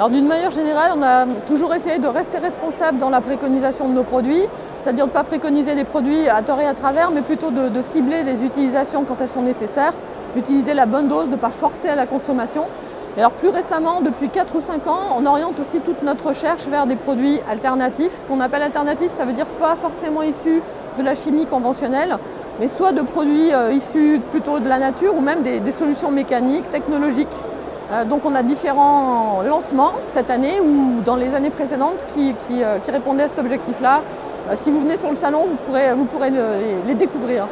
Alors d'une manière générale, on a toujours essayé de rester responsable dans la préconisation de nos produits, c'est-à-dire de ne pas préconiser des produits à tort et à travers, mais plutôt de cibler les utilisations quand elles sont nécessaires, d'utiliser la bonne dose, de ne pas forcer à la consommation. Et alors plus récemment, depuis 4 ou 5 ans, on oriente aussi toute notre recherche vers des produits alternatifs. Ce qu'on appelle alternatifs, ça veut dire pas forcément issus de la chimie conventionnelle, mais soit de produits issus plutôt de la nature ou même des solutions mécaniques, technologiques. Donc on a différents lancements cette année ou dans les années précédentes qui répondaient à cet objectif-là. Si vous venez sur le salon, vous pourrez les découvrir.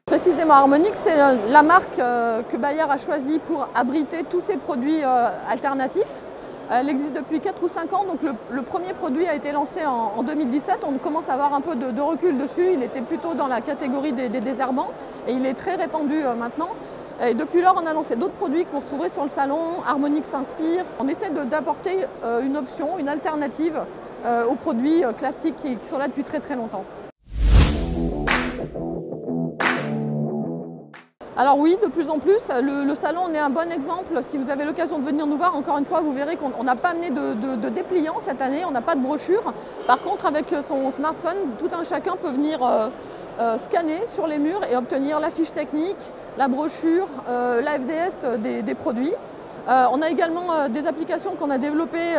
Précisément, Harmonic, c'est la marque que Bayer a choisie pour abriter tous ses produits alternatifs. Elle existe depuis 4 ou 5 ans, donc le premier produit a été lancé en 2017. On commence à avoir un peu de recul dessus. Il était plutôt dans la catégorie des désherbants et il est très répandu maintenant. Et depuis lors, on a lancé d'autres produits que vous retrouverez sur le salon. Harmonic s'inspire. On essaie d'apporter une option, une alternative aux produits classiques qui sont là depuis très très longtemps. Alors oui, de plus en plus, le salon en est un bon exemple. Si vous avez l'occasion de venir nous voir, encore une fois, vous verrez qu'on n'a pas amené de dépliant cette année, on n'a pas de brochure. Par contre, avec son smartphone, tout un chacun peut venir scanner sur les murs et obtenir la fiche technique, la brochure, la FDS des produits. On a également des applications qu'on a développées.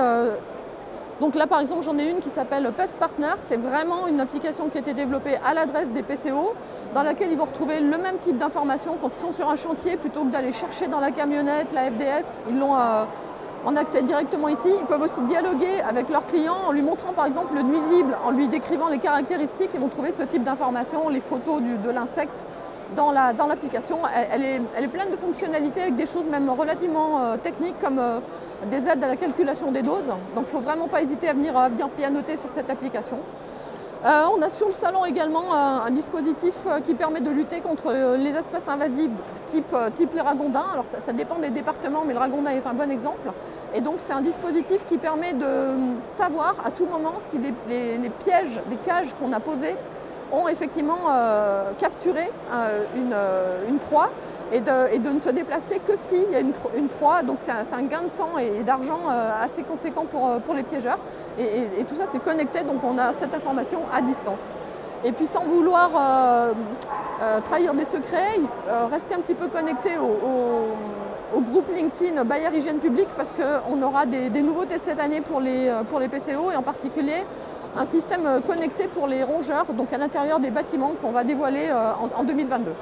Donc là, par exemple, j'en ai une qui s'appelle Pest Partner. C'est vraiment une application qui a été développée à l'adresse des PCO, dans laquelle ils vont retrouver le même type d'informations quand ils sont sur un chantier, plutôt que d'aller chercher dans la camionnette, la FDS. Ils l'ont en accès directement ici. Ils peuvent aussi dialoguer avec leurs clients en lui montrant par exemple le nuisible, en lui décrivant les caractéristiques. Ils vont trouver ce type d'informations, les photos de l'insecte dans l'application. Elle est pleine de fonctionnalités avec des choses même relativement techniques comme des aides à la calculation des doses. Donc il ne faut vraiment pas hésiter à venir pianoter sur cette application. On a sur le salon également un dispositif qui permet de lutter contre les espèces invasives type les ragondins. Alors ça dépend des départements, mais le ragondin est un bon exemple. Et donc c'est un dispositif qui permet de savoir à tout moment si les pièges, les cages qu'on a posées ont effectivement capturé une proie et de ne se déplacer que s'il y a une proie. Donc c'est un gain de temps et d'argent assez conséquent pour les piégeurs. Et tout ça c'est connecté, donc on a cette information à distance. Et puis sans vouloir trahir des secrets, rester un petit peu connecté au groupe LinkedIn Bayer Hygiène Publique, parce qu'on aura des nouveautés cette année pour les PCO et en particulier un système connecté pour les rongeurs, donc à l'intérieur des bâtiments qu'on va dévoiler en 2022.